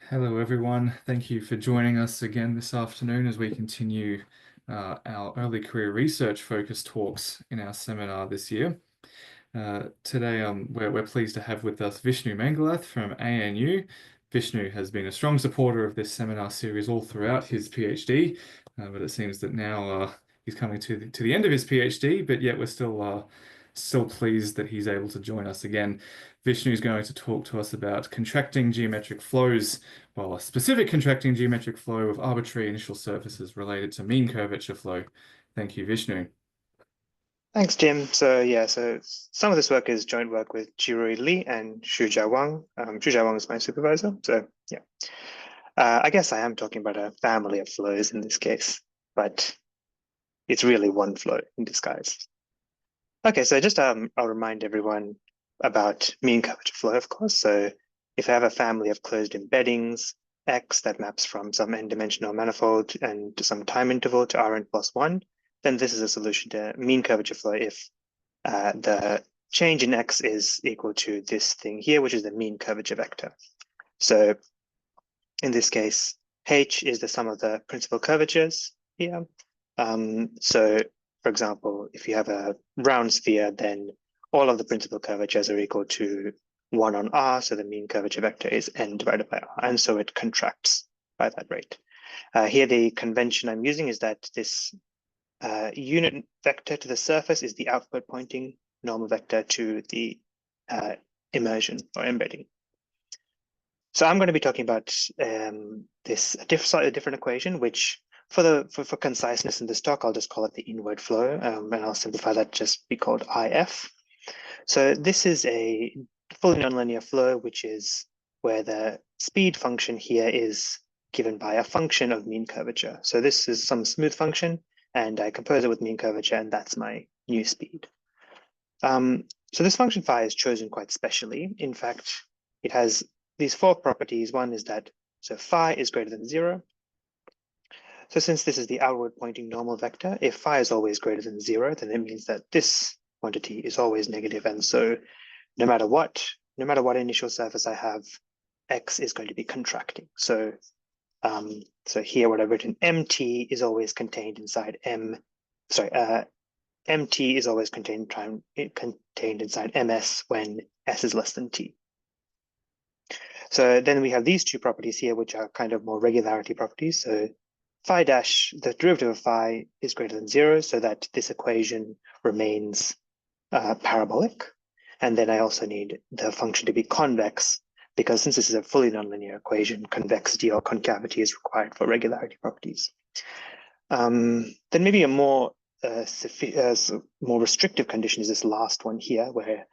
Hello, everyone. Thank you for joining us again this afternoon as we continue our early career research focused talks in our seminar this year. Today, we're pleased to have with us Vishnu Mangalath from ANU. Vishnu has been a strong supporter of this seminar series all throughout his PhD, but it seems that now he's coming to the end of his PhD, but yet we're still pleased that he's able to join us again. Vishnu is going to talk to us about contracting geometric flows, well, a specific contracting geometric flow of arbitrary initial surfaces related to mean curvature flow. Thank you, Vishnu. Thanks, Jim. So some of this work is joint work with Jirui Li and Xujia Wang. Xujia Wang is my supervisor. I guess I am talking about a family of flows in this case, but it's really one flow in disguise. Okay, so just I'll remind everyone about mean curvature flow, of course. So if I have a family of closed embeddings, X that maps from some n-dimensional manifold and to some time interval to Rn plus one, then this is a solution to mean curvature flow if the change in X is equal to this thing here, which is the mean curvature vector. So in this case, H is the sum of the principal curvatures here. So for example, if you have a round sphere, then all of the principal curvatures are equal to 1 on R, so the mean curvature vector is n divided by R, and so it contracts by that rate. Here, the convention I'm using is that this unit vector to the surface is the outward pointing normal vector to the immersion or embedding. So I'm going to be talking about this slightly different equation, which for conciseness in this talk, I'll just call it the inward flow, and I'll simplify that just be called IF. So this is a fully nonlinear flow, which is where the speed function here is given by a function of mean curvature. So this is some smooth function, and I compose it with mean curvature, and that's my new speed. So this function phi is chosen quite specially. In fact, it has these four properties. One is that so phi is greater than 0. So since this is the outward pointing normal vector, if phi is always greater than 0, then it means that this quantity is always negative. And so no matter what initial surface I have, X is going to be contracting. So here what I've written, MT is always contained inside MT is always contained inside MS when S is less than T. So then we have these two properties here, which are kind of more regularity properties. So phi dash, the derivative of phi is greater than 0, so that this equation remains parabolic. And then I also need the function to be convex, because since this is a fully nonlinear equation, convexity or concavity is required for regularity properties. Then maybe a more restrictive condition is this last one here, where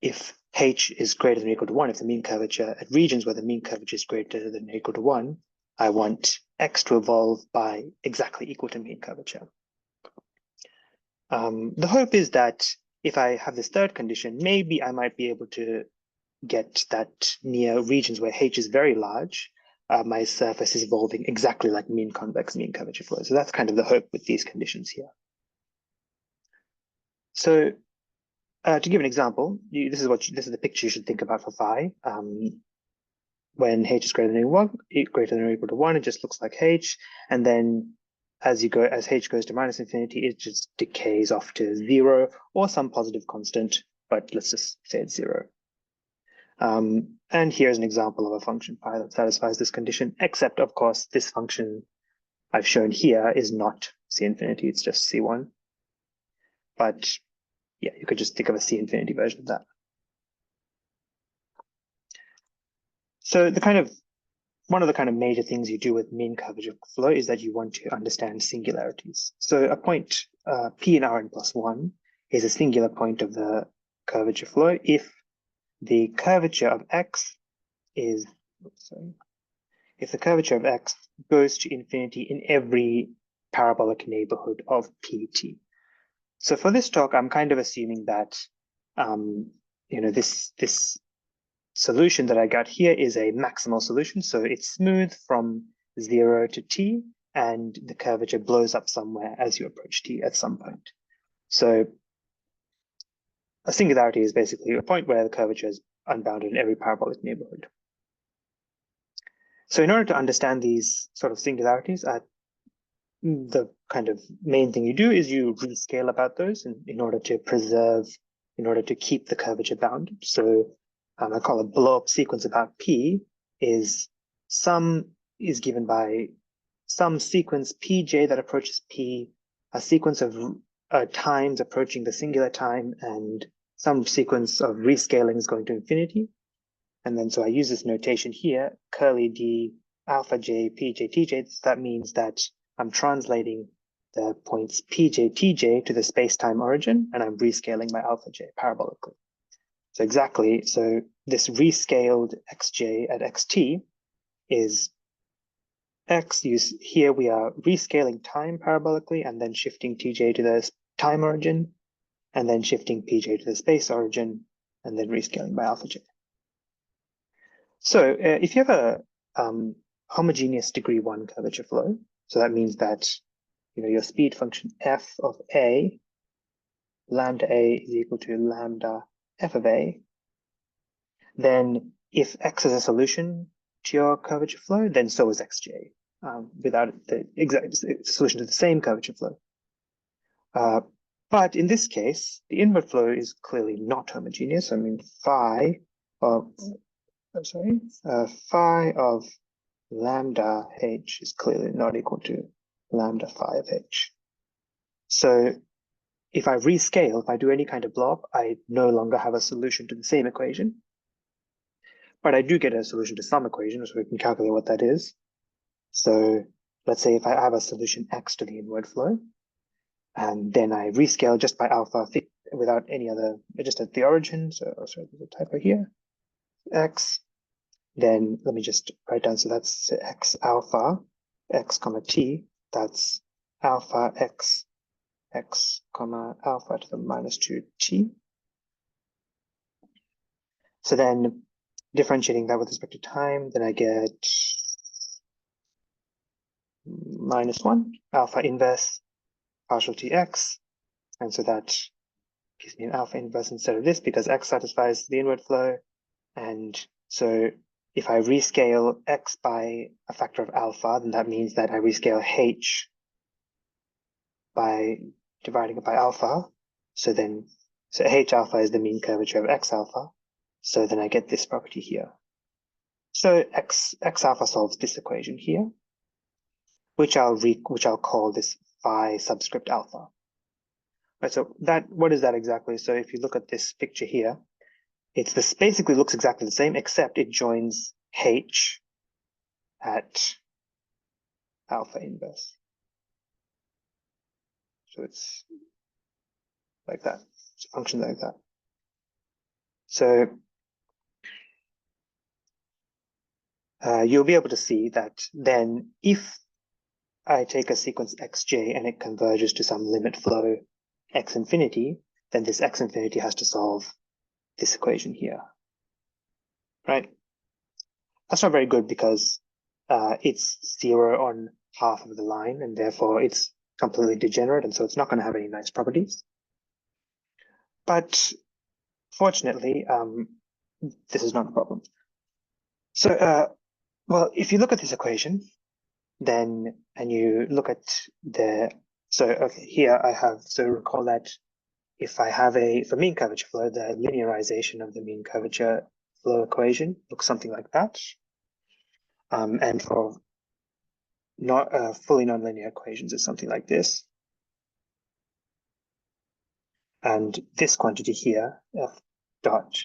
if H is greater than or equal to 1, if the mean curvature at regions where the mean curvature is greater than or equal to 1, I want X to evolve by exactly equal to mean curvature. The hope is that if I have this third condition, maybe I might be able to get that near regions where H is very large, my surface is evolving exactly like mean convex, mean curvature flow. So that's kind of the hope with these conditions here. So to give an example, this is the picture you should think about for phi. When H is greater than or equal to 1, it just looks like H, and then as H goes to minus infinity, it just decays off to 0 or some positive constant, but let's just say it's 0. And here's an example of a function phi that satisfies this condition, except of course this function I've shown here is not C infinity, it's just C1. But yeah, you could just think of a C infinity version of that. So one of the kind of major things you do with mean curvature flow is that you want to understand singularities. So a point P in Rn plus 1 is a singular point of the curvature flow if the curvature of X is, if the curvature of X goes to infinity in every parabolic neighborhood of PT. So for this talk, I'm kind of assuming that this solution that I got here is a maximal solution. So it's smooth from 0 to T, and the curvature blows up somewhere as you approach T at some point. So a singularity is basically a point where the curvature is unbounded in every parabolic neighborhood. So in order to understand these sort of singularities, the kind of main thing you do is you rescale about those in order to preserve, in order to keep the curvature bounded. So I call a blow-up sequence about P is given by some sequence Pj that approaches P, a sequence of times approaching the singular time, and some sequence of rescaling is going to infinity. And then so I use this notation here, curly d alpha j pj tj. That means that I'm translating the points pj tj to the space-time origin, and I'm rescaling my alpha j parabolically. So exactly, so this rescaled xj at xt is x. Here we are rescaling time parabolically and then shifting tj to the time origin, and then shifting pj to the space origin, and then rescaling by alpha j. So if you have a homogeneous degree 1 curvature flow, so that means that your speed function f of a, lambda a is equal to lambda f of a, then if x is a solution to your curvature flow, then so is xj, without the exact solution to the same curvature flow. But in this case, the inward flow is clearly not homogeneous. I mean, phi of lambda h is clearly not equal to lambda phi of h. So if I rescale, if I do any kind of blob, I no longer have a solution to the same equation, but I do get a solution to some equation, so we can calculate what that is. So let's say if I have a solution x to the inward flow, and then I rescale just by alpha without any other, just at the origin. So sorry, there's a typo here, x. Then let me just write down, so that's x alpha, x comma t, that's alpha x, x comma alpha to the minus 2t. So then differentiating that with respect to time, then I get minus 1, alpha inverse partial tx, and so that gives me an alpha inverse instead of this because x satisfies the inward flow. And so if I rescale x by a factor of alpha, then that means that I rescale h by dividing it by alpha. So h alpha is the mean curvature of x alpha. So then I get this property here. So x alpha solves this equation here, which I'll call this phi subscript alpha. Right, so what is that exactly? So if you look at this picture here, this basically looks exactly the same, except it joins h at alpha inverse. So it's like that. It's a function like that. So you'll be able to see that then if I take a sequence xj and it converges to some limit flow x infinity, then this x infinity has to solve this equation here, right? That's not very good because it's 0 on half of the line, and therefore it's completely degenerate, and so it's not going to have any nice properties. But fortunately, this is not a problem. So, well, if you look at this equation, then, and you look at okay, here I have, so recall that if I have for mean curvature flow, the linearization of the mean curvature flow equation looks something like that. And for not fully nonlinear equations, it's something like this. And this quantity here, f dot,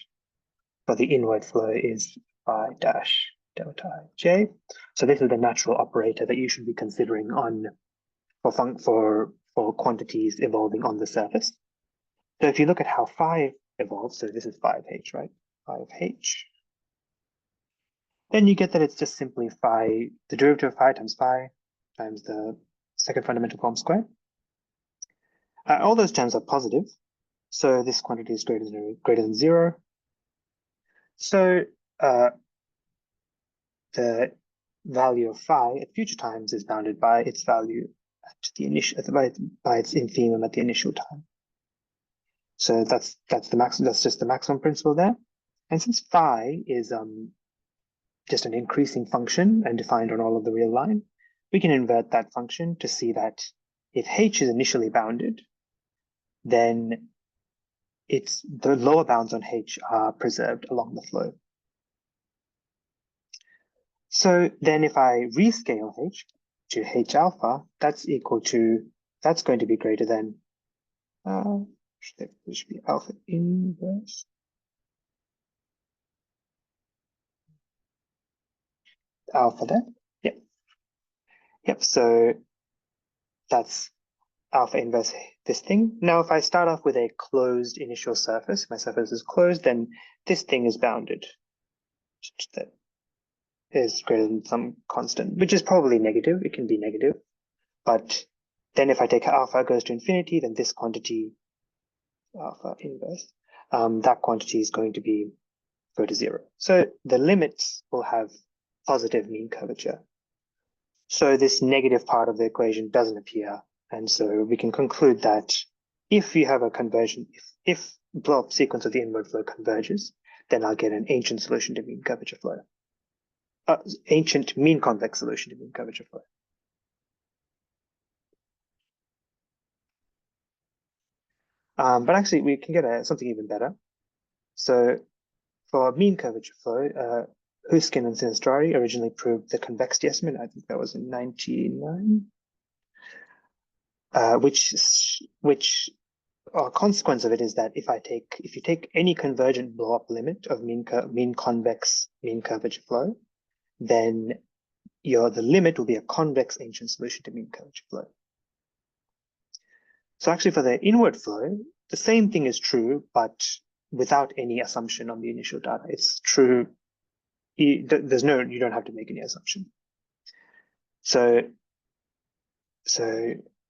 for the inward flow is phi dash delta j. So this is the natural operator that you should be considering for quantities evolving on the surface. So if you look at how phi evolves, so this is phi of h, right? Phi of h. Then you get that it's just simply phi, the derivative of phi times the second fundamental form squared. All those terms are positive, so this quantity is greater than 0. So the value of phi at future times is bounded by its value at the initial, by its infimum at the initial time. So that's the maximum. That's just the maximum principle there. And since phi is just an increasing function and defined on all of the real line, we can invert that function to see that if h is initially bounded, then it's the lower bounds on h are preserved along the flow. So then if I rescale h to h alpha, that's going to be greater than, should be alpha inverse. Alpha there. Yep. Yep. So that's alpha inverse this thing. Now, if I start off with a closed initial surface, my surface is closed, then this thing is bounded. That is greater than some constant, which is probably negative. It can be negative. But then if I take alpha goes to infinity, then this quantity, alpha inverse, that quantity is going to go to 0. So the limits will have positive mean curvature. So this negative part of the equation doesn't appear. And so we can conclude that if you have a conversion, if blow-up sequence of the inward flow converges, then I'll get an ancient solution to mean curvature flow. Ancient mean convex solution to mean curvature flow. But actually, we can get something even better. So for mean curvature flow, Huskin and Sinistrari originally proved the convexity estimate. I think that was in 1999. Which consequence of it is that if you take any convergent blow-up limit of mean convex mean curvature flow, then the limit will be a convex ancient solution to mean curvature flow. So actually for the inward flow, the same thing is true, but without any assumption on the initial data. It's true. You don't have to make any assumption. So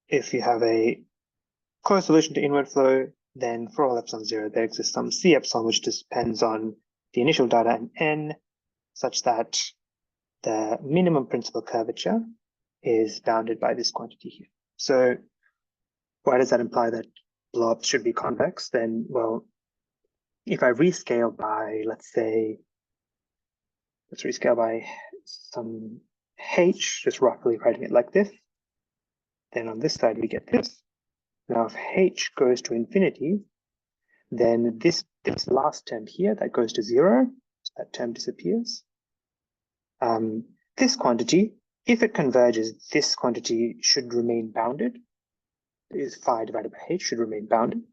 if you have a closed solution to inward flow, then for all epsilon 0, there exists some C epsilon, which depends on the initial data and n, such that the minimum principal curvature is bounded by this quantity here. So why does that imply that blobs should be convex? Then, well, if I rescale by, let's rescale by some h, just roughly writing it like this, then on this side we get this. Now, if h goes to infinity, then this last term here, that goes to 0, so that term disappears. This quantity, if it converges, this quantity should remain bounded. Is phi divided by h should remain bounded.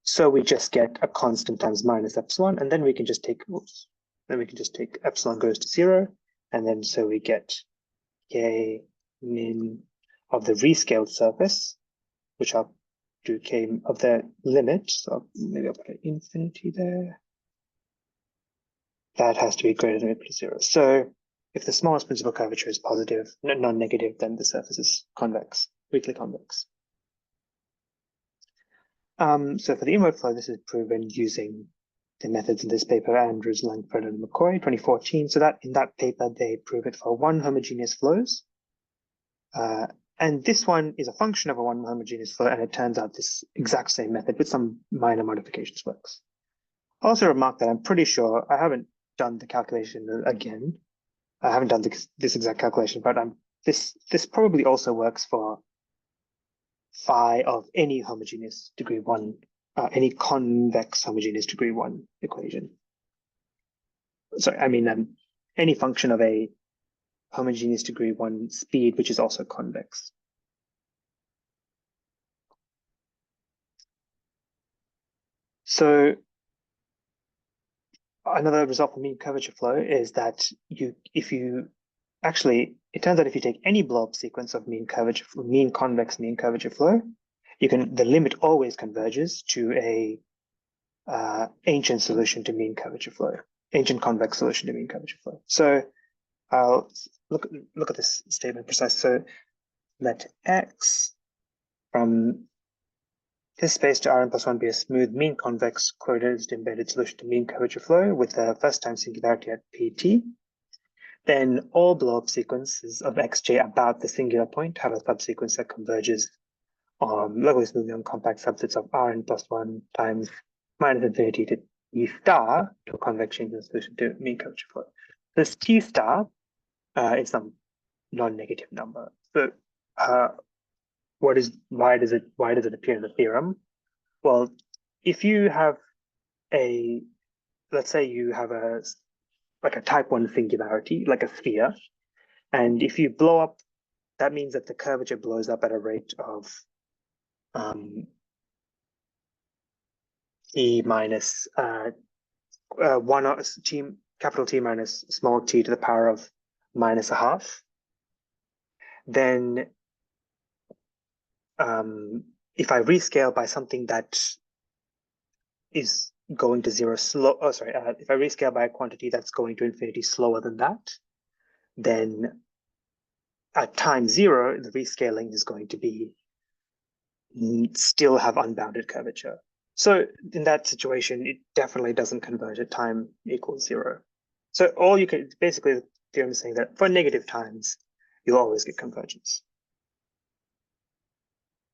So we just get a constant times minus epsilon, and then we can just take, epsilon goes to 0, and then so we get k min of the rescaled surface, which I'll do k of the limit. So maybe I'll put an infinity there. That has to be greater than or equal to 0. So if the smallest principal curvature is positive, non-negative, then the surface is convex, weakly convex. So for the inward flow, this is proven using the methods in this paper, Andrews, Langford, and McCoy, 2014. So that in that paper, they prove it for one homogeneous flows. And this one is a function of a one homogeneous flow, and it turns out this exact same method with some minor modifications works. I'll also remark that I'm pretty sure I haven't done the calculation again. I haven't done this exact calculation, but this probably also works for phi of any homogeneous degree 1, any convex homogeneous degree 1 equation. Sorry, I mean any function of a homogeneous degree 1 speed, which is also convex. So another result from mean curvature flow is that it turns out if you take any blow-up sequence of mean convex mean curvature flow, the limit always converges to a ancient solution to mean curvature flow, ancient convex solution to mean curvature flow. So I'll look at this statement precisely. So let X from this space to Rn plus 1 be a smooth mean convex closed embedded solution to mean curvature flow with the first time singularity at Pt. Then all blow-up sequences of Xj about the singular point have a subsequence that converges locally smoothly on compact subsets of Rn plus 1 times minus infinity to T star to a convex change in solution to mean curvature flow. This T star is some non-negative number. So why does it appear in the theorem? Well, if you have let's say you have a type 1 singularity, like a sphere, and if you blow up, that means that the curvature blows up at a rate of T minus capital T minus small t to the power of minus a half, then if I rescale by something that is going to zero if I rescale by a quantity that's going to infinity slower than that, then at time zero, the rescaling is going to be still have unbounded curvature. So in that situation, it definitely doesn't converge at time equals zero. So all you can basically, the theorem is saying that for negative times, you'll always get convergence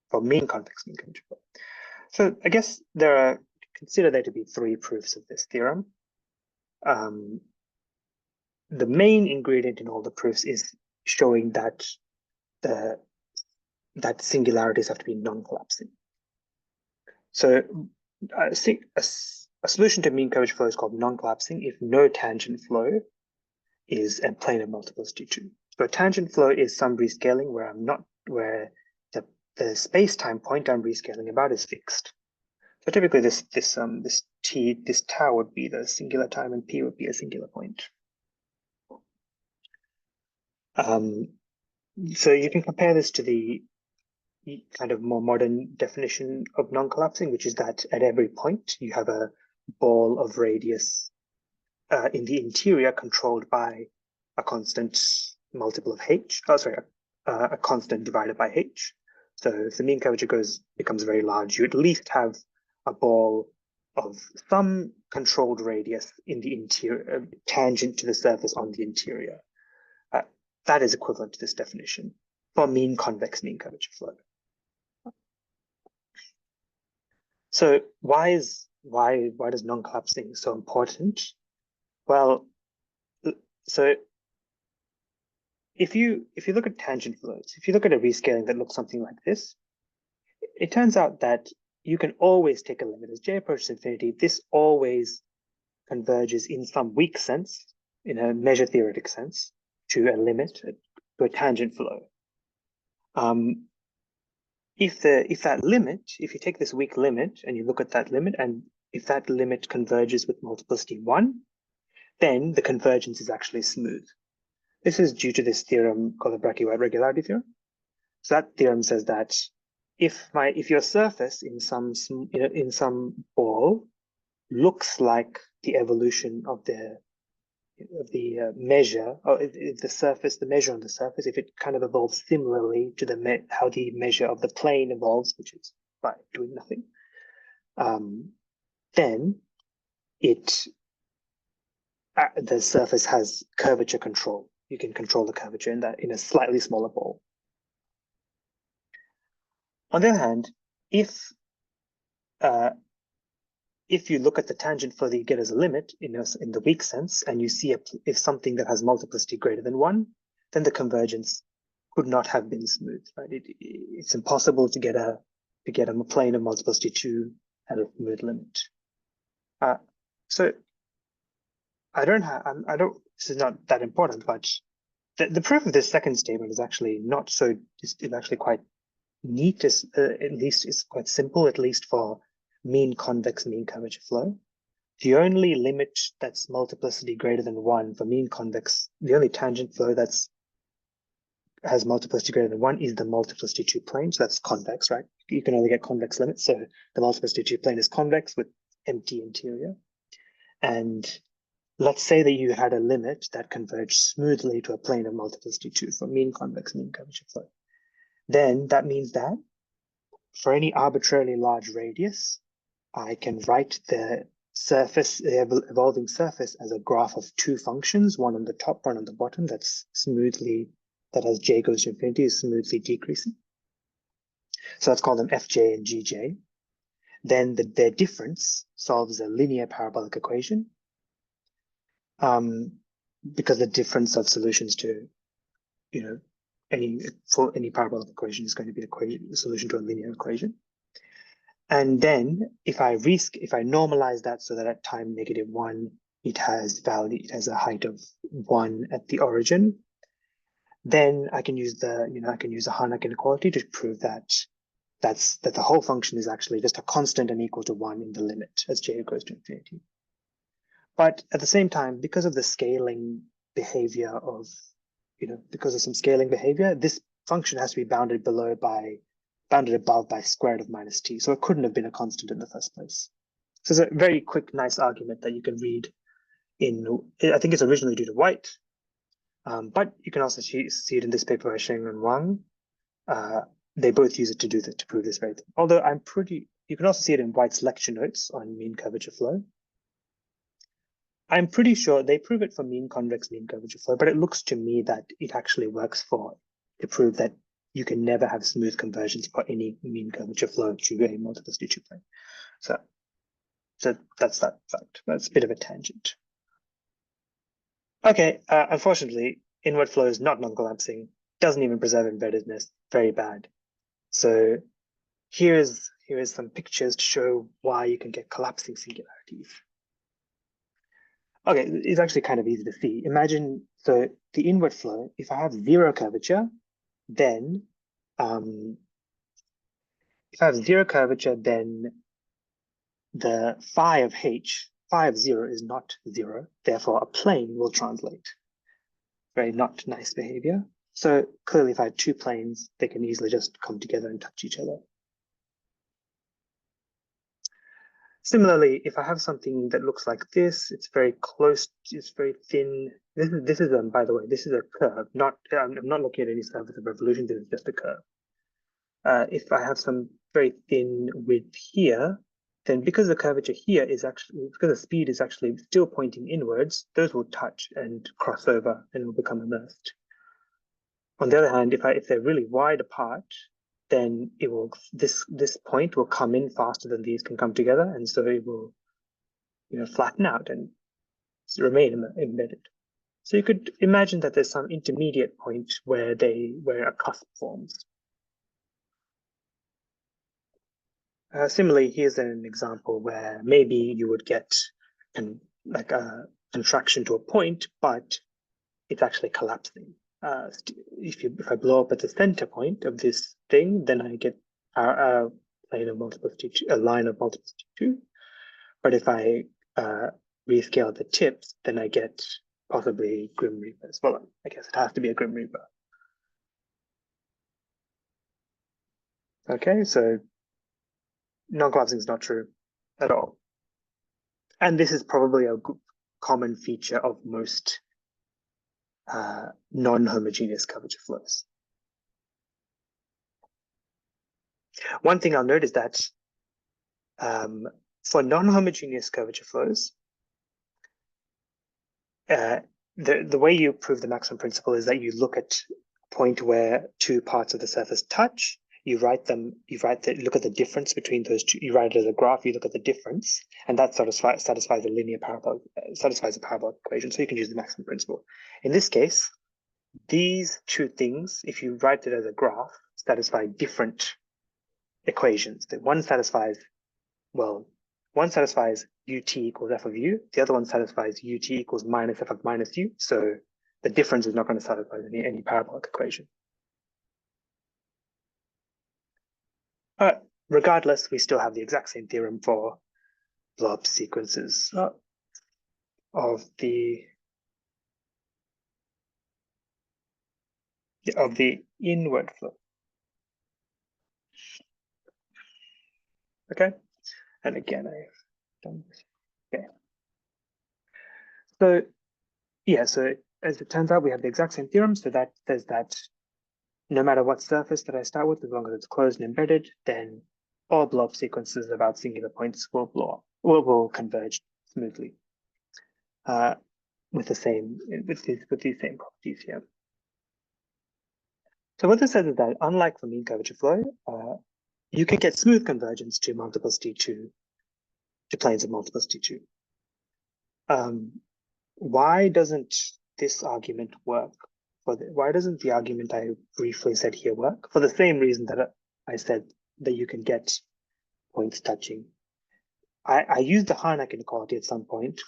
for mean convex mean curvature. So I guess consider there to be 3 proofs of this theorem. The main ingredient in all the proofs is showing that that singularities have to be non-collapsing. So a solution to mean curvature flow is called non-collapsing if no tangent flow is a plane of multiplicity 2. So a tangent flow is some rescaling where the space-time point I'm rescaling about is fixed. So typically this tau would be the singular time and p would be a singular point. So you can compare this to the kind of more modern definition of non-collapsing, which is that at every point you have a ball of radius in the interior controlled by a constant multiple of h. A constant divided by h. So if the mean curvature becomes very large, you at least have a ball of some controlled radius in the interior, tangent to the surface on the interior. That is equivalent to this definition for mean convex mean curvature flow. So why does non-collapsing so important? Well, so if you look at tangent flows, if you look at a rescaling that looks something like this, it turns out that you can always take a limit as j approaches infinity. This always converges in some weak sense, in a measure theoretic sense, to a limit, to a tangent flow. If you take this weak limit and you look at that limit, and if that limit converges with multiplicity 1, then the convergence is actually smooth. This is due to this theorem called the Brachii-White regularity theorem. So that theorem says that if your surface in some ball looks like the evolution of the measure, or the measure on the surface, if it kind of evolves similarly to how the measure of the plane evolves, which is by doing nothing, then the surface has curvature control. You can control the curvature in a slightly smaller ball. On the other hand, if you look at the tangent flow that you get as a limit in the weak sense, and you see if something that has multiplicity greater than 1, then the convergence could not have been smooth. Right? It's impossible to get a plane of multiplicity 2 at a smooth limit. So this is not that important, but the proof of this second statement is actually not so. It's actually quite neat. At least it's quite simple. At least for mean convex mean curvature flow, the only limit that's multiplicity greater than 1 for mean convex, the only tangent flow has multiplicity greater than 1 is the multiplicity 2 plane. So that's convex, right? You can only get convex limits. So the multiplicity 2 plane is convex with empty interior. And let's say that you had a limit that converged smoothly to a plane of multiplicity 2 for mean convex mean curvature flow. Then that means that for any arbitrarily large radius, I can write the evolving surface as a graph of 2 functions, one on the top, one on the bottom, that as j goes to infinity is smoothly decreasing. So let's call them fj and gj. then their difference solves a linear parabolic equation, because the difference of solutions to, for any parabolic equation is going to be a solution to a linear equation. And then if I normalize that so that at time -1, it has a height of 1 at the origin, then I can use the Harnack inequality to prove that the whole function is actually just a constant and equal to 1 in the limit as j goes to infinity. But at the same time, because of the scaling behavior because of some scaling behavior, this function has to be bounded above by square root of -t. So it couldn't have been a constant in the first place. So it's a very quick, nice argument that you can read I think it's originally due to White, but you can also see it in this paper by Sheng and Wang. They both use it to prove this very thing. Although you can also see it in White's lecture notes on mean curvature flow. I'm pretty sure they prove it for mean convex mean curvature flow, but it looks to me that it actually works to prove that you can never have smooth conversions for any mean curvature flow to a multiplicity two plane. So that's that fact. That's a bit of a tangent. Okay, unfortunately, inward flow is not non-collapsing, doesn't even preserve embeddedness, very bad. So here is some pictures to show why you can get collapsing singularities. Okay, it's actually kind of easy to see. Imagine, so the inward flow, if I have zero curvature, then the phi of zero is not zero. Therefore, a plane will translate. Very not nice behavior. So clearly, if I had two planes, they can easily just come together and touch each other. Similarly, if I have something that looks like this, it's very close, it's very thin. This is by the way, this is a curve. I'm not looking at any surface of revolution. This is just a curve. If I have some very thin width here, then because the curvature here is because the speed is actually still pointing inwards, those will touch and cross over and will become immersed. On the other hand, if they're really wide apart, then this point will come in faster than these can come together, and so it will flatten out and remain embedded. So you could imagine that there's some intermediate point where a cusp forms. Similarly, here's an example where maybe you would get like a contraction to a point, but it's actually collapsing. If I blow up at the center point of this thing, then I get a line of multiplicity 2. But if I rescale the tips, then I get possibly Grim Reapers. Well, I guess it has to be a Grim Reaper. Okay, so non-collapsing is not true at all. And this is probably a common feature of most non-homogeneous curvature flows. One thing I'll note is that for non-homogeneous curvature flows, the way you prove the maximum principle is that you look at a point where two parts of the surface touch, look at the difference between those two, you write it as a graph, you look at the difference, and that satisfies a linear parabolic, satisfies a parabolic equation, so you can use the maximum principle. In this case, these two things, if you write it as a graph, satisfy different equations. One satisfies ut equals f of u, the other one satisfies ut equals minus f of minus u, so the difference is not going to satisfy any parabolic equation. Regardless, we still have the exact same theorem for blob sequences of the inward flow. Okay, and again, I've done this. Okay, so yeah, so as it turns out, we have the exact same theorem. So that says that no matter what surface that I start with, as long as it's closed and embedded, then all blob sequences about singular points will converge smoothly with these same properties here. So what this says is that unlike for mean curvature flow, you can get smooth convergence to multiplicity 2, to planes of multiplicity 2. Why doesn't this argument work? Why doesn't the argument I briefly said here work? For the same reason that I said that you can get points touching. I used the Harnack inequality at some point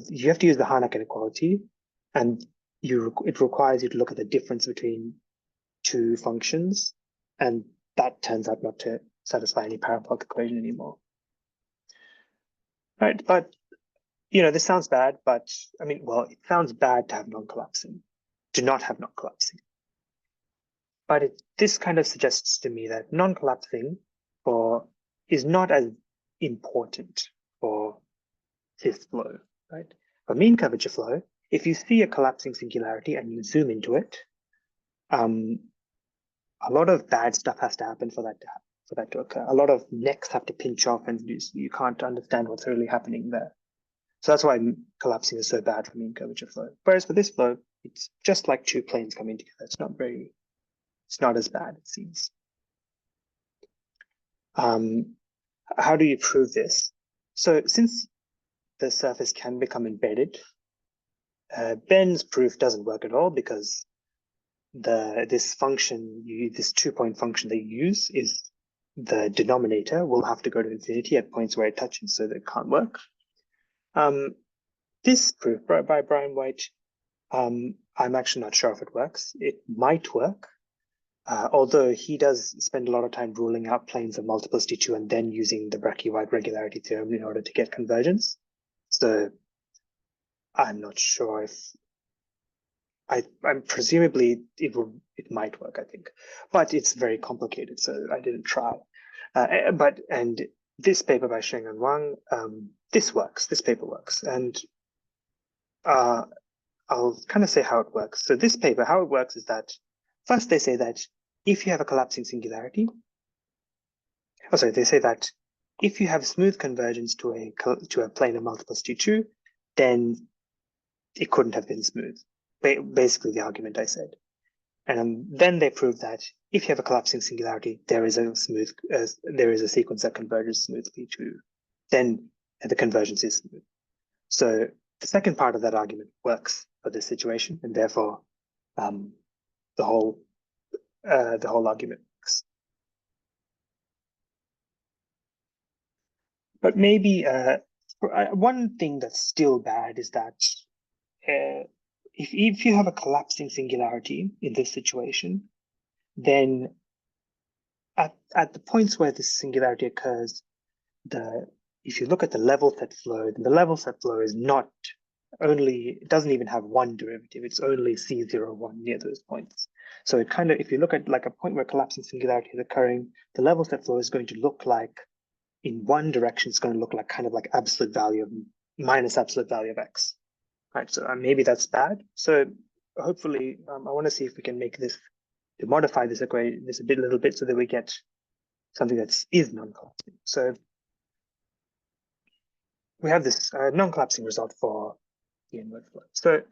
you have to use the Harnack inequality, and it requires you to look at the difference between two functions, and that turns out not to satisfy any parabolic equation anymore. Right, but this sounds bad, but I mean, well, it sounds bad to have non-collapsing, to not have non-collapsing. But this kind of suggests to me that non-collapsing is not as important for this flow, right? For mean curvature flow, if you see a collapsing singularity and you zoom into it, a lot of bad stuff has to happen for that to occur. A lot of necks have to pinch off, and you can't understand what's really happening there. So that's why collapsing is so bad for mean curvature flow. Whereas for this flow, it's just like two planes coming together. It's not as bad, it seems. How do you prove this? So since the surface can become embedded, Ben's proof doesn't work at all, because this 2-point function that you use is the denominator will have to go to infinity at points where it touches, so that it can't work. This proof by Brian White, I'm actually not sure if it works. It might work, although he does spend a lot of time ruling out planes of multiplicity 2 and then using the Brackey-White regularity theorem in order to get convergence. So I'm not sure if I'm presumably it might work, I think, but it's very complicated, so I didn't try. And this paper by Sheng and Wang, this paper works, and I'll kind of say how it works. So this paper, how it works is that first they say that if you have a collapsing singularity, they say that if you have smooth convergence to a plane of multiplicity 2, then it couldn't have been smooth. Basically the argument I said. And then they prove that if you have a collapsing singularity, there is a sequence that converges smoothly to, then the convergence is smooth. So the second part of that argument works for this situation, and therefore the whole argument works. But maybe one thing that's still bad is that if you have a collapsing singularity in this situation, then at the points where this singularity occurs, if you look at the level set flow, then the level set flow is not only, it doesn't even have one derivative, it's only C01 near those points. So it kind of, if you look at like a point where collapsing singularity is occurring, the level set flow is going to look like, in one direction, it's going to look like kind of like absolute value of minus absolute value of x. Right, so maybe that's bad. So hopefully, I want to see if we can make this, to modify this equation, this a little bit, so that we get something that is non-collapsing. So we have this non-collapsing result for the inward flow. So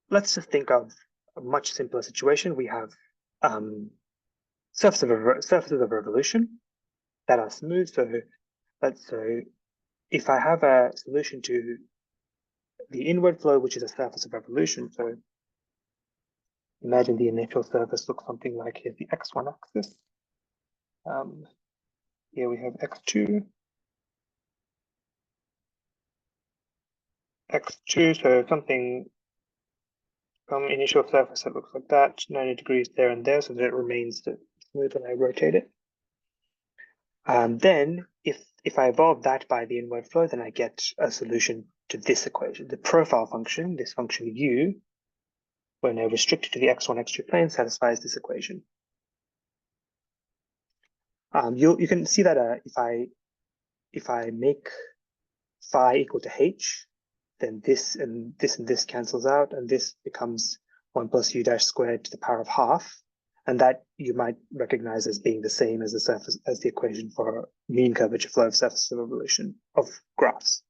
let's just think of a much simpler situation. We have surfaces of revolution that are smooth. So if I have a solution to the inward flow, which is a surface of revolution, so imagine the initial surface looks something like here's the x1 axis. Here we have x2, so something initial surface that looks like that, 90 degrees there and there, so that it remains smooth when I rotate it. Then if I evolve that by the inward flow, then I get a solution to this equation. The profile function, this function u, when I restrict it to the x1, x2 plane, satisfies this equation. You can see that if I make phi equal to h, then this and this cancels out, and this becomes 1 plus u dash squared to the power of half, and that you might recognize as being the same as the equation for mean curvature flow of surfaces of revolution of graphs.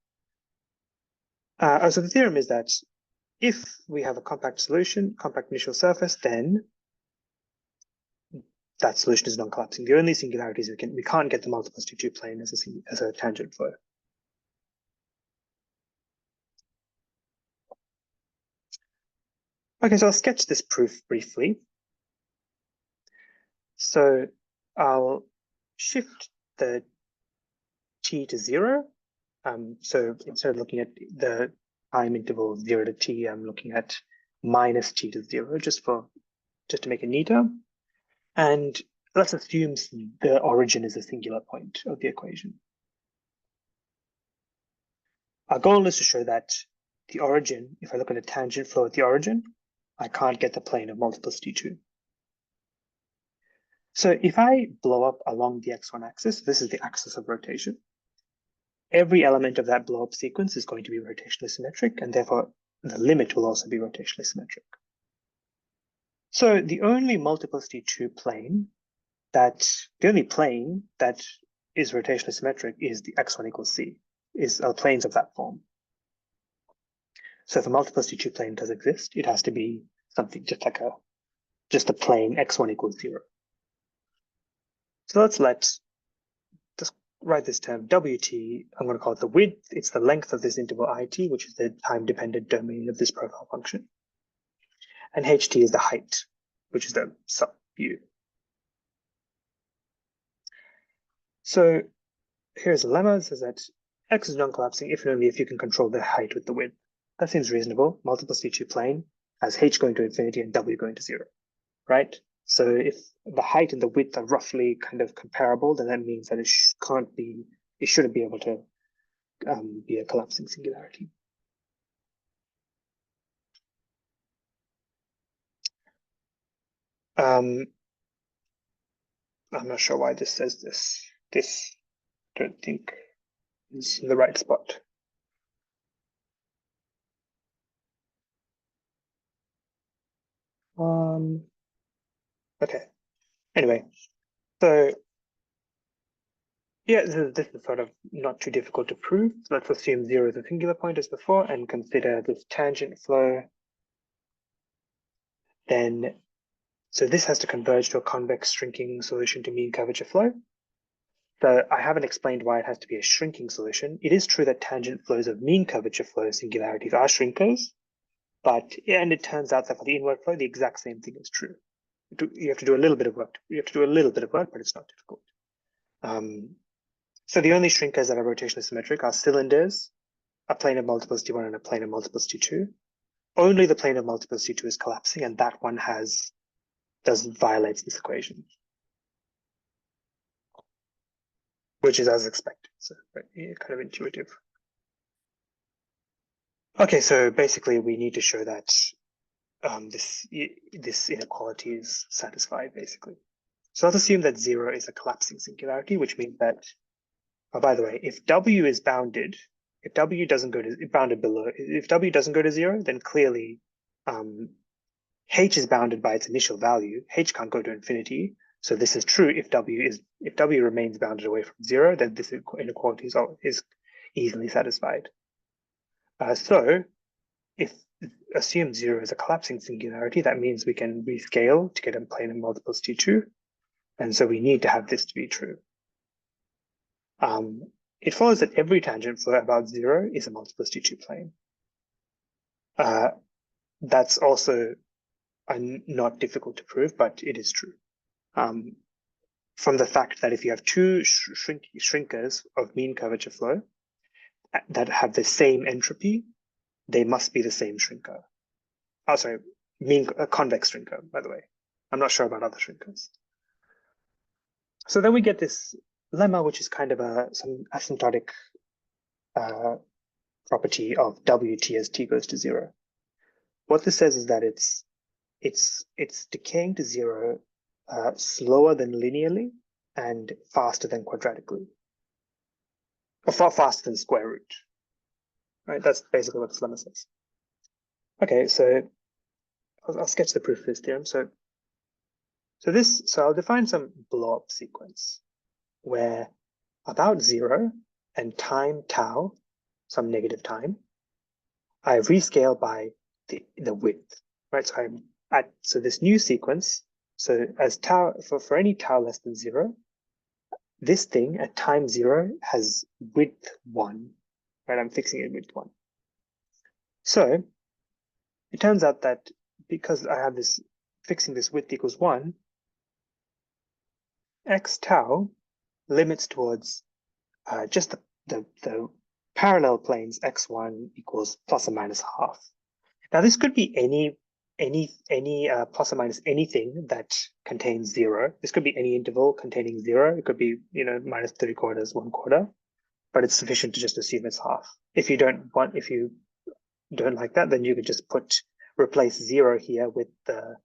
So the theorem is that if we have a compact solution, compact initial surface, then that solution is non-collapsing. The only singularity is we can't get the multiplicity 2 plane as a tangent flow. Okay, so I'll sketch this proof briefly. So I'll shift the t to 0. So instead of looking at the time interval 0 to t, I'm looking at minus t to 0 just to make it neater. And let's assume the origin is a singular point of the equation. Our goal is to show that the origin, if I look at a tangent flow at the origin, I can't get the plane of multiplicity 2. So if I blow up along the x1 axis, this is the axis of rotation. Every element of that blow up sequence is going to be rotationally symmetric, and therefore the limit will also be rotationally symmetric. So the only multiplicity 2 plane the only plane that is rotationally symmetric is the x1 equals c, is planes of that form. So if a multiplicity 2 plane does exist, it has to be something just a plane x1 equals 0. So let's just write this term wt. I'm going to call it the width. It's the length of this interval it, which is the time-dependent domain of this profile function. And ht is the height, which is the sub u. So here's a lemma. It says that x is non-collapsing if and only if you can control the height with the width. That seems reasonable. Multiplicity 2 plane has h going to infinity and w going to 0, right? So if the height and the width are roughly kind of comparable, then that means that it shouldn't be able to be a collapsing singularity. I'm not sure why this says this. This I don't think is in the right spot. Okay. Anyway, so yeah, this is sort of not too difficult to prove. So let's assume 0 is a singular point as before and consider this tangent flow. So this has to converge to a convex shrinking solution to mean curvature flow. So I haven't explained why it has to be a shrinking solution. It is true that tangent flows of mean curvature flow singularities are shrinkers, and it turns out that for the inward flow, the exact same thing is true. You have to do a little bit of work. You have to do a little bit of work, but it's not difficult. So the only shrinkers that are rotationally symmetric are cylinders, a plane of multiplicity 1 and a plane of multiplicity 2. Only the plane of multiplicity 2 is collapsing, and that one violates this equation, which is as expected. So kind of intuitive. Okay, so basically we need to show that this inequality is satisfied, basically. So let's assume that 0 is a collapsing singularity, which means that, oh, by the way, if w is bounded, if w doesn't go to bounded below, if w doesn't go to 0, then clearly h is bounded by its initial value. H can't go to infinity. So this is true if w remains bounded away from 0, then this inequality is easily satisfied. So if assume 0 is a collapsing singularity, that means we can rescale to get a plane of multiplicity 2. And so we need to have this to be true. It follows that every tangent flow about 0 is a multiplicity 2 plane. That's also not difficult to prove, but it is true. From the fact that if you have two shrinkers of mean curvature flow that have the same entropy, they must be the same shrinker. Oh, sorry, convex shrinker, by the way. I'm not sure about other shrinkers. So then we get this lemma, which is kind of some asymptotic property of wt as t goes to 0. What this says is that it's decaying to 0 slower than linearly and faster than quadratically, or far faster than square root. Right, that's basically what this lemma says. Okay, so I'll sketch the proof of this theorem. So I'll define some blow-up sequence where about 0 and time tau, some negative time, I rescale by the width, right? So so this new sequence So as tau, for any tau less than 0, this thing at time 0 has width 1, right? I'm fixing it width 1. So it turns out that because I have this, fixing this width equals 1, x tau limits towards just the parallel planes x1 equals plus or minus half. Now this could be any plus or minus anything that contains 0. This could be any interval containing 0. It could be, minus 3/4, 1/4, but it's sufficient to just assume it's half. If you don't like that, then you could just replace 0 here with the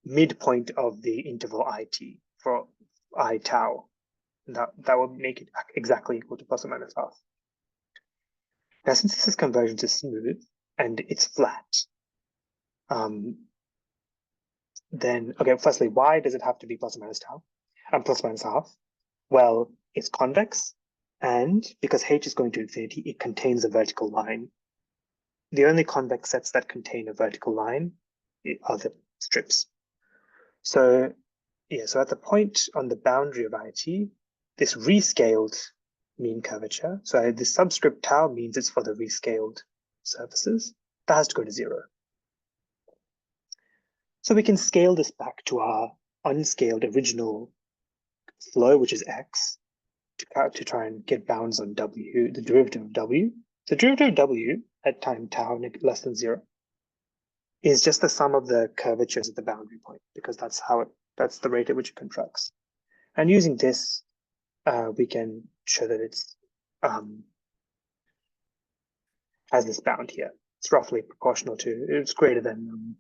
midpoint of the interval it for I tau. That would make it exactly equal to plus or minus half. Now, since this convergence is smooth and it's flat, then, okay, firstly, why does it have to be plus or minus tau? Plus or minus half? Well, it's convex, and because h is going to infinity, it contains a vertical line. The only convex sets that contain a vertical line are the strips. So, yeah, so at the point on the boundary of it, this rescaled mean curvature, so the subscript tau means it's for the rescaled surfaces, that has to go to 0. So we can scale this back to our unscaled original flow, which is x, to try and get bounds on w, the derivative of w. The derivative of w at time tau less than 0 is just the sum of the curvatures at the boundary point, because that's the rate at which it contracts. And using this, we can show that it's has this bound here. It's roughly proportional to, it's greater than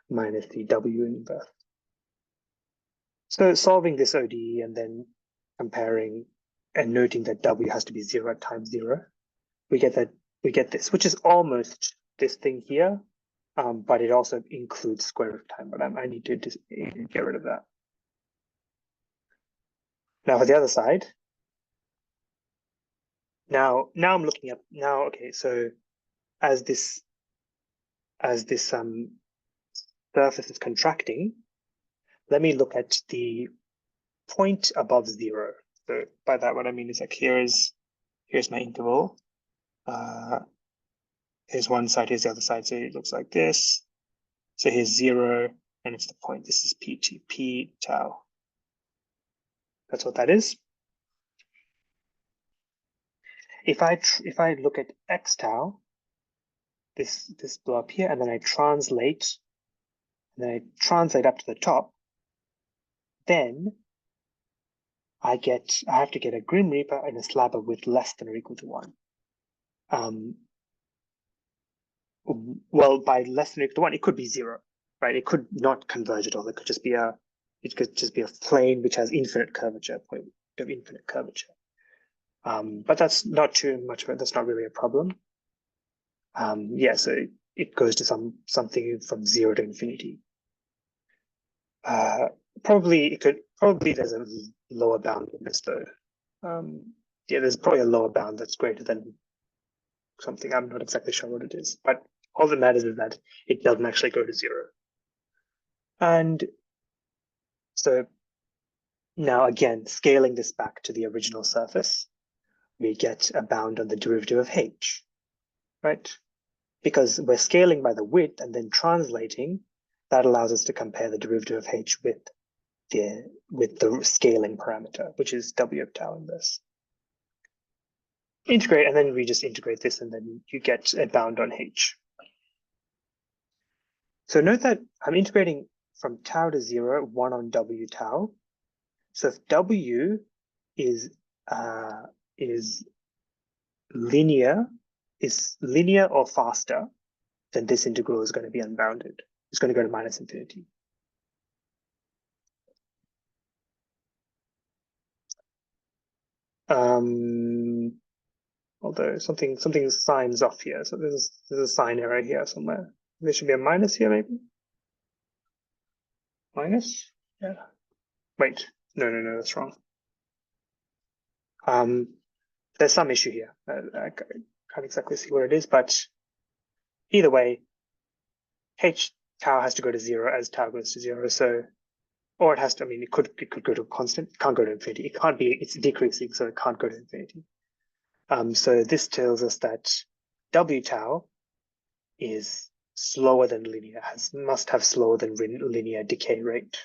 minus the w inverse. So solving this ODE and then comparing and noting that w has to be 0 at time 0, we get this, which is almost this thing here, but it also includes square root of time, but I need to just get rid of that. Now for the other side, now I'm looking up, okay, so as this surface is contracting, let me look at the point above 0. So by that, what I mean is like here's my interval. Here's one side, here's the other side. So it looks like this. So here's 0, and it's the point. This is p tau. That's what that is. If I look at x tau, this blow up here, and then I translate up to the top, then I have to get a Grim Reaper and a slab of width less than or equal to 1. Well, by less than or equal to 1, it could be 0, right? It could not converge at all. It could just be a plane which has infinite curvature, point of infinite curvature. But that's not too much of it. That's not really a problem. Yeah, so it goes to something from 0 to infinity. Probably there's a lower bound in this though. Yeah, there's probably a lower bound that's greater than something. I'm not exactly sure what it is, but all that matters is that it doesn't actually go to 0. And so now again, scaling this back to the original surface, we get a bound on the derivative of h, right? Because we're scaling by the width and then translating, that allows us to compare the derivative of h with the scaling parameter, which is w of tau inverse. Integrate, and then we just integrate this, and then you get a bound on h. So note that I'm integrating from tau to 0, 1 on w tau. So if w is linear or faster, then this integral is going to be unbounded. It's going to go to minus infinity. Although something signs off here, so there's a sign error here somewhere. There should be a minus here, maybe. Minus? Yeah. Wait, no, that's wrong. There's some issue here. I can't exactly see what it is, but either way, h tau has to go to 0 as tau goes to 0. So, or it has to, I mean, it could go to a constant. It can't go to infinity. It can't be, it's decreasing, so it can't go to infinity. So this tells us that W tau is slower than linear, must have slower than linear decay rate.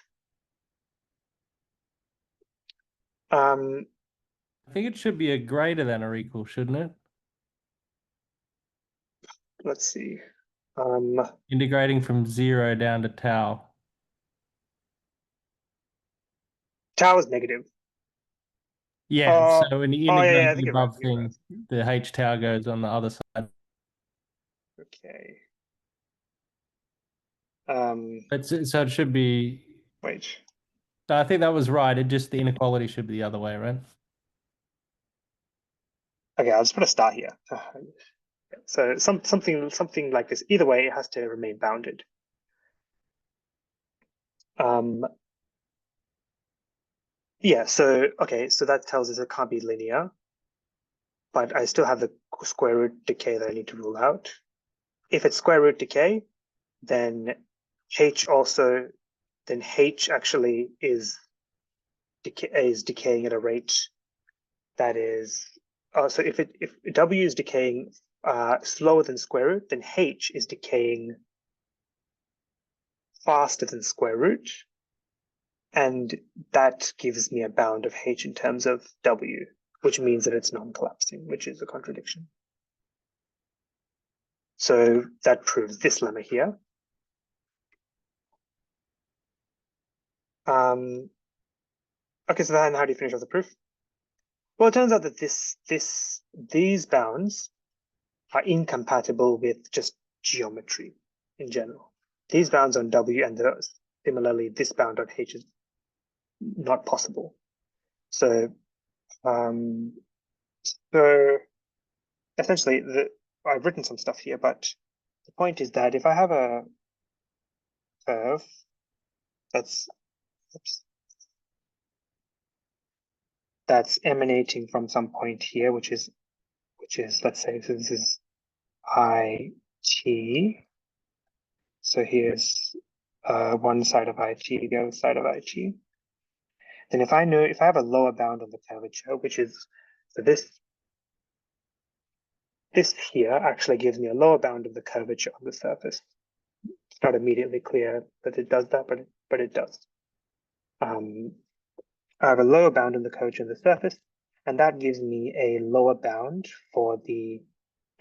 I think it should be a greater than or equal, shouldn't it? Let's see. Integrating from 0 down to tau. Tau is negative. Yeah, so when you Oh, integrate yeah, I think the you're right. above thing, the H tau goes on the other side. Okay. So it should be. Wait. I think that was right. It just the inequality should be the other way, right? Okay, I'll just put a star here. So something like this. Either way, it has to remain bounded. Yeah, so okay, so that tells us it can't be linear, but I still have the square root decay that I need to rule out. If it's square root decay, then H actually is decaying at a rate that is so if W is decaying slower than square root, then H is decaying faster than square root, and that gives me a bound of H in terms of W, which means that it's non-collapsing, which is a contradiction. So that proves this lemma here. Okay, so then how do you finish off the proof? Well, it turns out that these bounds are incompatible with just geometry in general. These bounds on W and similarly, this bound on H is not possible. So, so essentially, I've written some stuff here, but the point is that if I have a curve that's emanating from some point here, which is let's say so this is IT. So here's one side of IT, the other side of IT. Then if I have a lower bound on the curvature, which is so this here actually gives me a lower bound of the curvature on the surface. It's not immediately clear that it does that, but it does. I have a lower bound on the curvature on the surface, and that gives me a lower bound for the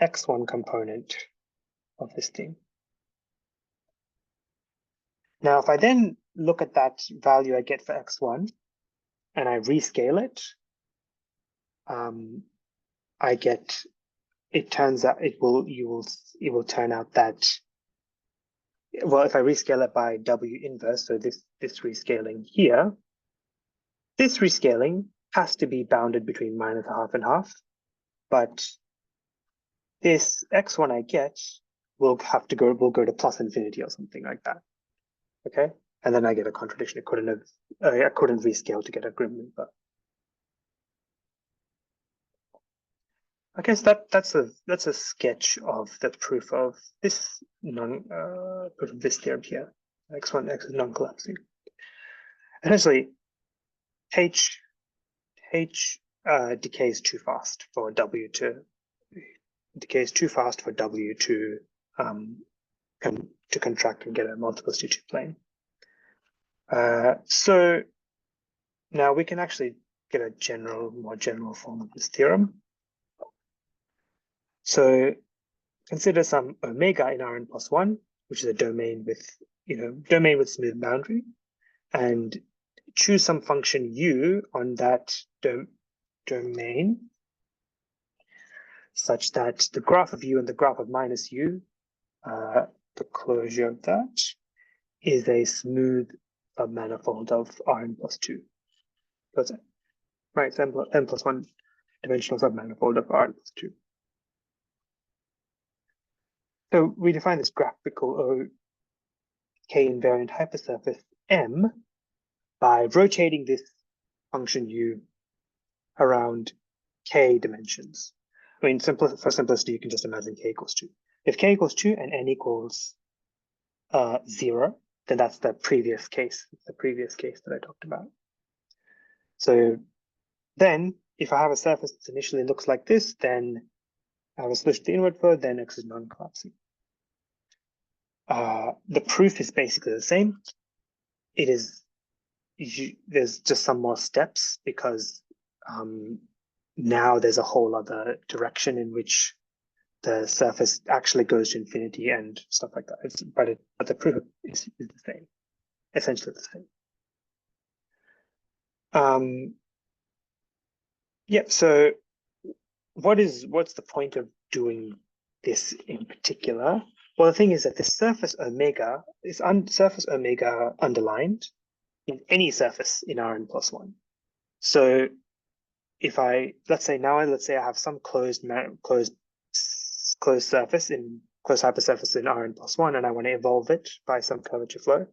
x1 component of this thing. Now, if I then look at that value I get for x1 and I rescale it, I get, it turns out it will turn out that, well, if I rescale it by W inverse, so this rescaling here, this rescaling has to be bounded between minus a half and half, but this x1 I get will go to plus infinity or something like that. Okay, and then I get a contradiction. I couldn't rescale to get a grim number. Okay, so that's a sketch of the proof of this proof of this theorem here. X1 X is non-collapsing. Essentially, H decays too fast for W to contract and get a multiplicity 2 plane. So now we can actually get a more general form of this theorem. So consider some omega in Rn plus 1, which is a domain with smooth boundary, and choose some function u on that domain such that the graph of u and the graph of minus u, the closure of that, is a smooth submanifold of Rn plus 2. That's it. Right, so n plus 1 dimensional submanifold of Rn plus 2. So we define this graphical K invariant hypersurface M by rotating this function u around K dimensions. I mean, for simplicity, you can just imagine K equals 2. If K equals 2 and N equals 0, then that's the previous case. The previous case that I talked about. So then, if I have a surface that initially looks like this, then I have a solution to the inward flow, then X is non-collapsing. The proof is basically the same. It is, there's just some more steps because now there's a whole other direction in which the surface actually goes to infinity and stuff like that. But the proof is the same, essentially the same. Yeah. So what's the point of doing this in particular? Well, the thing is that this surface omega is surface omega underlined in any surface in Rn+1. So if let's say I have some closed surface in closed hypersurface in Rn+1, and I want to evolve it by some curvature flow,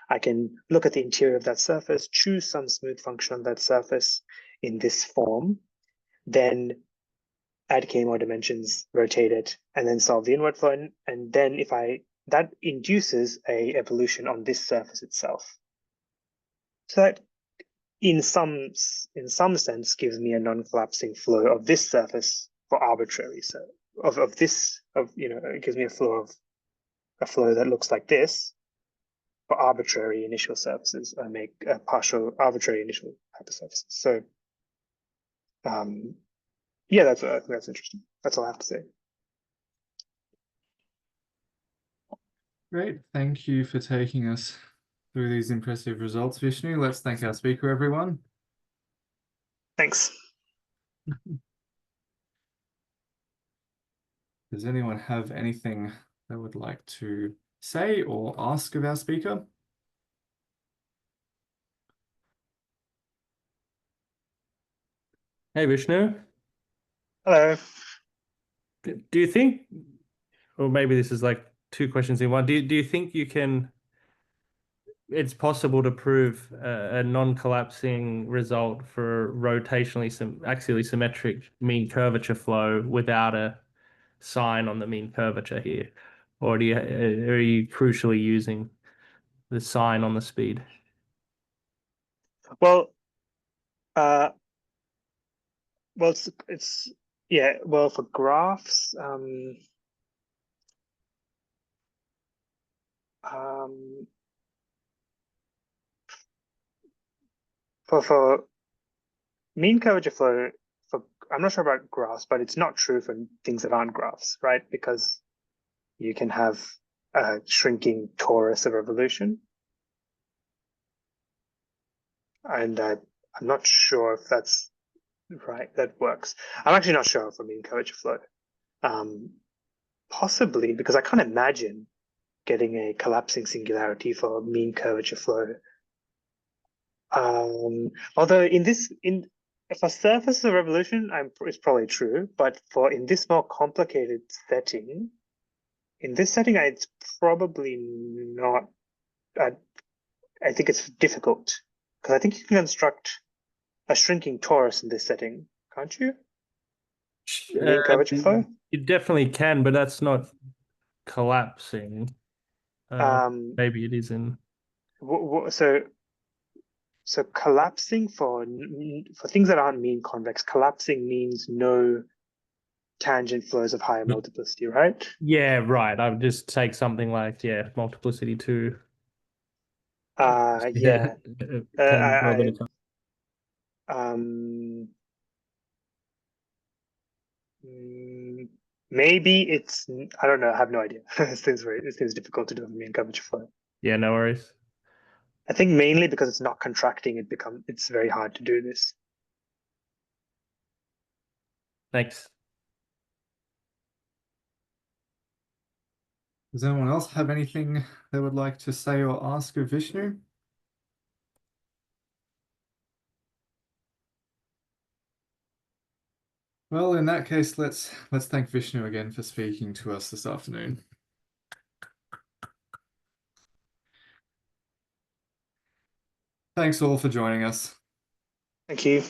I can look at the interior of that surface, choose some smooth function on that surface in this form, then add k more dimensions, rotate it, and then solve the inward flow. And then that induces a evolution on this surface itself. So that in some sense gives me a non-collapsing flow of this surface for arbitrary. So it gives me a flow that looks like this for arbitrary initial surfaces. I make a partial arbitrary initial hypersurfaces. So yeah, I think that's interesting. That's all I have to say. Great. Thank you for taking us through these impressive results, Vishnu. Let's thank our speaker, everyone. Thanks. Does anyone have anything they would like to say or ask of our speaker? Hey, Vishnu. Hello. Do you think, or maybe this is like two questions in one, do you think it's possible to prove a non-collapsing result for axially symmetric mean curvature flow without a sign on the mean curvature here? Or are you crucially using the sign on the speed? Well, it's yeah. Well, for graphs, for mean curvature flow, I'm not sure about graphs, but it's not true for things that aren't graphs, right? Because you can have a shrinking torus of revolution, and I'm not sure if that's right. That works. I'm actually not sure for mean curvature flow. Possibly because I can't imagine getting a collapsing singularity for mean curvature flow. Although for surface of revolution, it's probably true, but in this more complicated setting, it's probably not. I think it's difficult because I think you can construct a shrinking torus in this setting, can't you? Mean curvature flow. You definitely can, but that's not collapsing. Maybe it isn't. So collapsing for things that aren't mean convex, collapsing means no tangent flows of higher multiplicity, right? Yeah, right. I would just take something like, multiplicity 2. Yeah. Tangent Maybe it's, I don't know. I have no idea. It seems difficult to do with mean curvature flow. Yeah, no worries. I think mainly because it's not contracting, it's very hard to do this. Thanks. Does anyone else have anything they would like to say or ask of Vishnu? Well, in that case, let's thank Vishnu again for speaking to us this afternoon. Thanks all for joining us. Thank you.